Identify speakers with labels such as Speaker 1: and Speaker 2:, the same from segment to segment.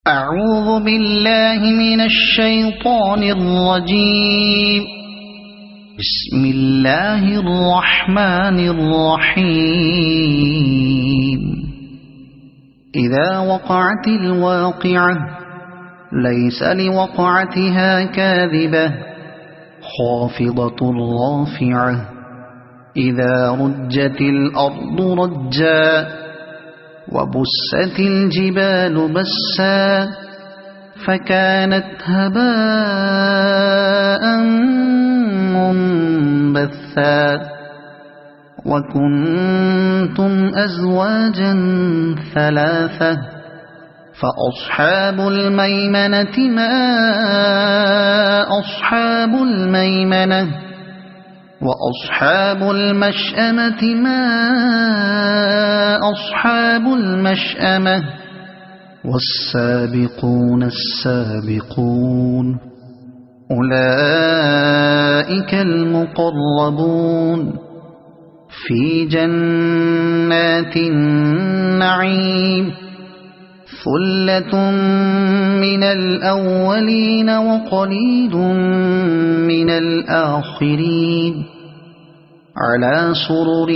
Speaker 1: أعوذ بالله من الشيطان الرجيم. بسم الله الرحمن الرحيم. إذا وقعت الواقعة ليس لوقعتها كاذبة خافضة رافعة إذا رجت الأرض رجا وبست الجبال بسا فكانت هباء منبثا وكنتم أزواجا ثلاثة فأصحاب الميمنة ما أصحاب الميمنة وأصحاب المشأمة ما أصحاب المشأمة والسابقون السابقون أولئك المقربون في جنات النعيم ثلة من الأولين وقليل من الآخرين على سرر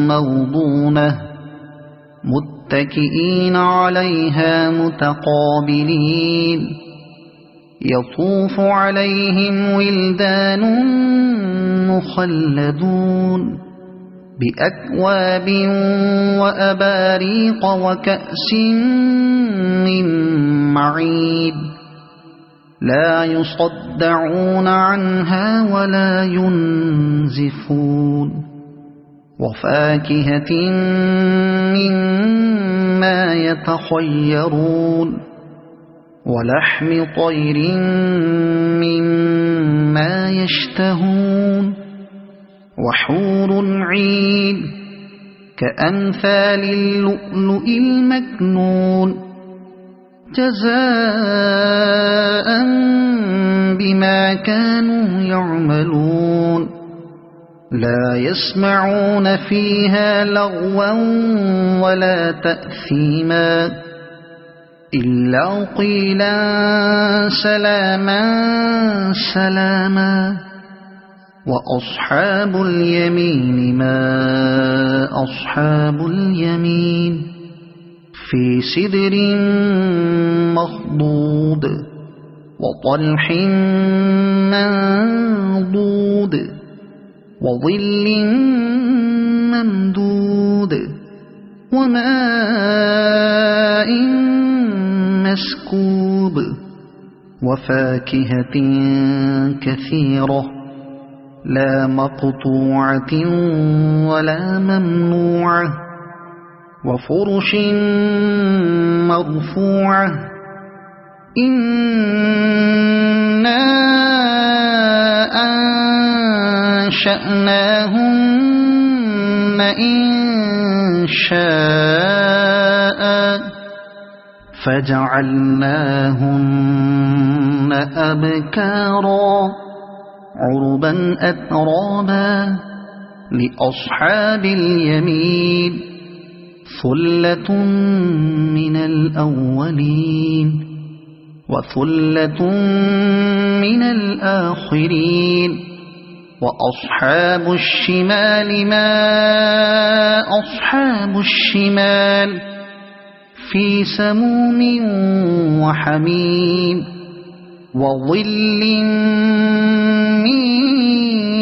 Speaker 1: موضونة متكئين عليها متقابلين يطوف عليهم ولدان مخلدون بأكواب وأباريق وكأس من معين لا يصدعون عنها ولا ينزفون وفاكهة مما يتخيرون ولحم طير مما يشتهون وحور عين كأمثال اللؤلؤ المكنون جزاء بما كانوا يعملون لا يسمعون فيها لغوا ولا تأثيما إلا قيلا سلاما سلاما وأصحاب اليمين ما أصحاب اليمين في سدر مخضود وطلح منضود وظل ممدود وماء مسكوب وفاكهة كثيرة لا مقطوعة ولا ممنوعة وفرش مرفوعة إنا أنشأناهن إنشاء فجعلناهن أبكارا عربا أترابا لأصحاب اليمين ثلة من الأولين وثلة من الآخرين وأصحاب الشمال ما أصحاب الشمال في سموم وحميم وظل من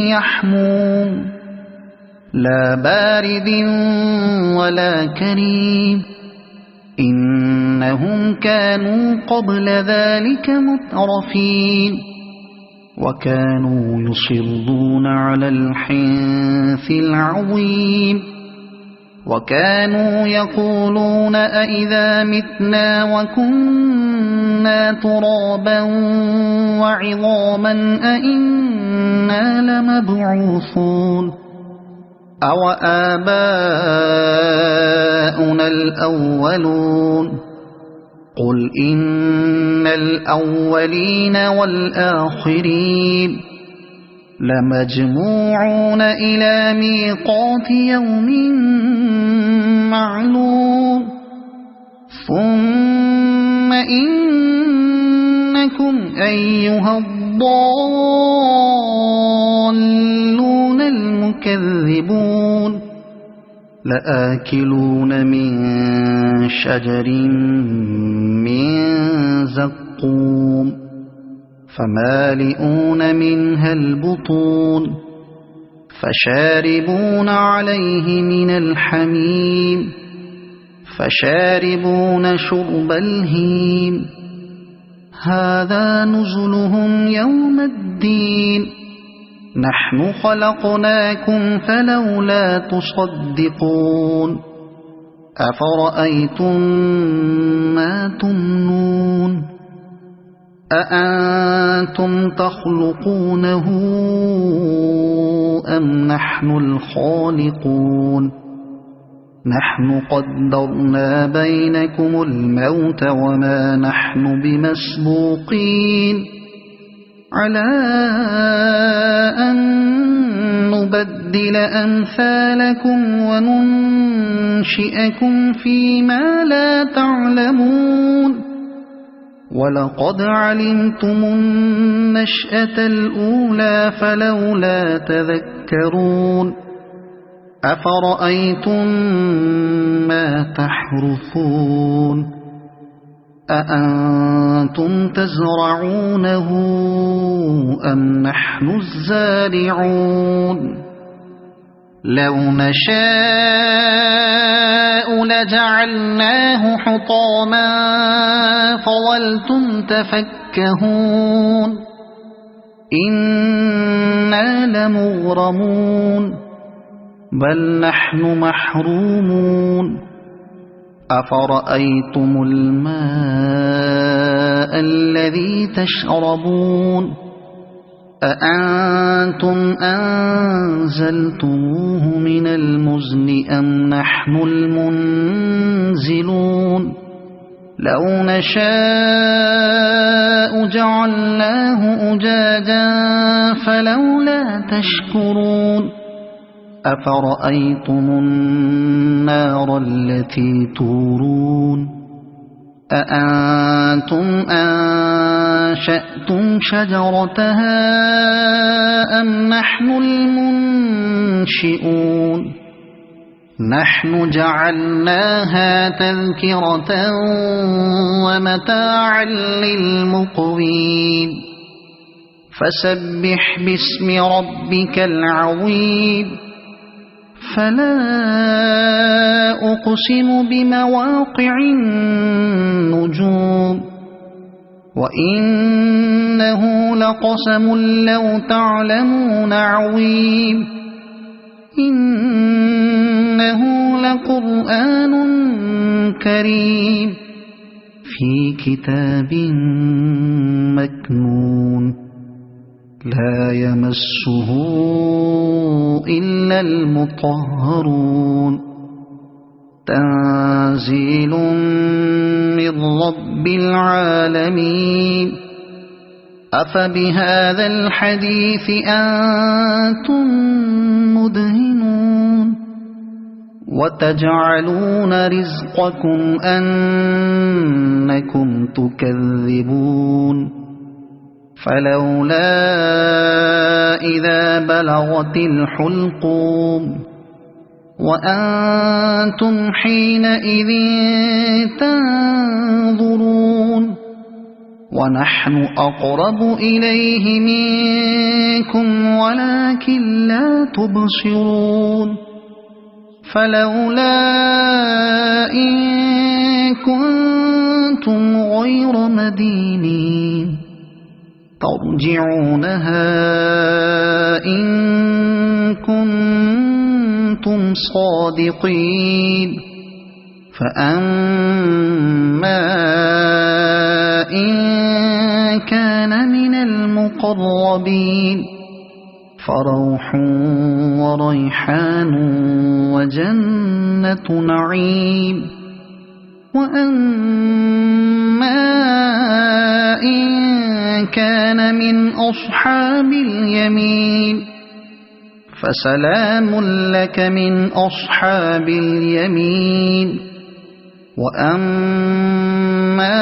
Speaker 1: يحموم لا بارد ولا كريم إنهم كانوا قبل ذلك مترفين وكانوا يصرون على الحنث العظيم وكانوا يقولون أئذا متنا وكنا ترابا وعظاما أئنا لمبعوثون أو آباؤنا الأولون قل إن الأولين والآخرين لمجموعون إلى ميقات يوم معلوم ثم إنكم أيها الضالون المكذبون لآكلون من شجر من زقوم فمالئون منها البطون فشاربون عليه من الحميم فشاربون شرب الهيم هذا نزلهم يوم الدين نحن خلقناكم فلولا تصدقون أفرأيتم ما تمنون أأنتم تخلقونه أم نحن الخالقون نحن قدرنا بينكم الموت وما نحن بمسبوقين على أن نبدل أمثالكم وننشئكم فيما لا تعلمون ولقد علمتم النشأة الأولى فلولا تذكرون أفرأيتم ما تحرثون أأنتم تزرعونه أم نحن الزارعون لو نشاء لجعلناه حطاما فظلتم تفكهون إنا لمغرمون بل نحن محرومون أفرأيتم الماء الذي تشربون أأنتم أنزلتموه من المزن أم نحن المنزلون لو نشاء جعلناه أجاجا فلولا تشكرون أفرأيتم النار التي تورون أأنتم أنشأتم شجرتها أم نحن المنشئون نحن جعلناها تذكرة ومتاعا للمقوين فسبح باسم ربك العظيم فلا أقسم بمواقع النجوم وإنه لقسم لو تعلمون عظيم إنه لقرآن كريم في كتاب مكنون لا يمسه إلا المطهرون تنزيل من رب العالمين أفبهذا الحديث أنتم مدهنون وتجعلون رزقكم أنكم تكذبون فلولا إذا بلغت الحلقوم وأنتم حينئذ تنظرون ونحن أقرب إليه منكم ولكن لا تبصرون فلولا إن كنتم غير مدينين ترجعونها إن كنتم صادقين فأما إن كان من المقربين فروح وريحان وجنة نعيم وأما إن كان من أصحاب اليمين فسلام لك من أصحاب اليمين وأما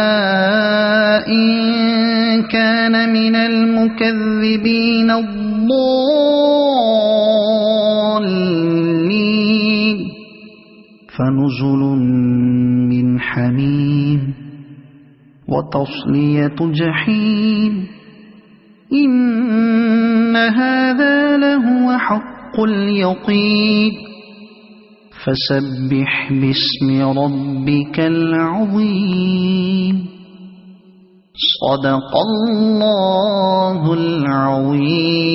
Speaker 1: إن كان من المكذبين الضالين فنزل من حميم وتصلية جحيم إن هذا لهو حق اليقين فسبح باسم ربك العظيم صدق الله العظيم.